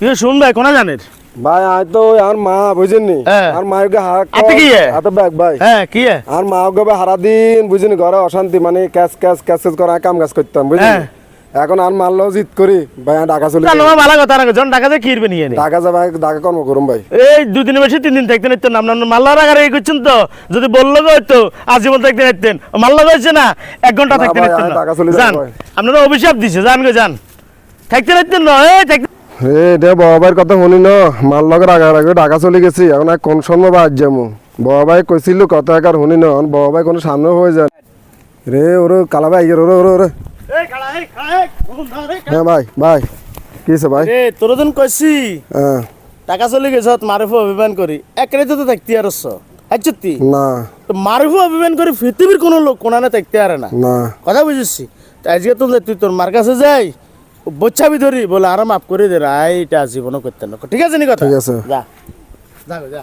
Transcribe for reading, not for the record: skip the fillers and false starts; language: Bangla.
ये सुन भाई कोना জানেন ভাই আই তো আর মা বুঝেননি আর মাকে আপনি কি হাত ব্যাগ ভাই হ্যাঁ কি আর মা ওকে হারা দিন বুঝেনি ঘরে অশান্তি মানে ক্যাশ ক্যাশ ক্যাশ করে কাম কাজ করতাম বুঝেনি এখন আর মারলো জিত করি ভাই ঢাকা চলে জানো ভালো কথা না জন ঢাকা যে কিরবে নিয়ে ঢাকা যা ভাই ঢাকা কর্ম করুম ভাই এই দুই দিনের বেশি 3 দিন থাকতে নিতেন নাম নাম মাল্লা রাগারে এই করছেন তো যদি বললো গো তো আজীবন থাকতে নিতেন মাল্লা কইছে না 1 ঘন্টা থাকতে নিতেন ঢাকা চলে যান আপনারা অভিশাপ দিছে জান গো যান থাকতে নিতেন না এই থাকতে রে দে বাবার কথা শুনি না মাল লগে রাগে ঢাকা চলে গেছি এখন আর কোন সময় বাদ যামু বাবাই কইছিল কথা আর শুনি না বাবাই কোন সামনে হয়ে যায় রে ওরে কালা ভাই ওরে ওরে ওরে এই খাড়া এই হ্যাঁ ভাই ভাই কিছে ভাই রে তোর দিন কইছি হ্যাঁ টাকা চলে গেছ মারুফ অভিমান করি একরে তো থাকতে আরছ আচ্ছতি না তো মারুফ অভিমান করি পৃথিবীর কোন লোক কোনানে থাকতে আরে না না কথা বুঝছিস তাই আজকে তুই তোর মার কাছে যাই বচ্চাবি ধরি বলে আর মাফ করে দে রাইটা জীবনও করতে না ঠিক আছে নি কথা ঠিক আছে যা যা যা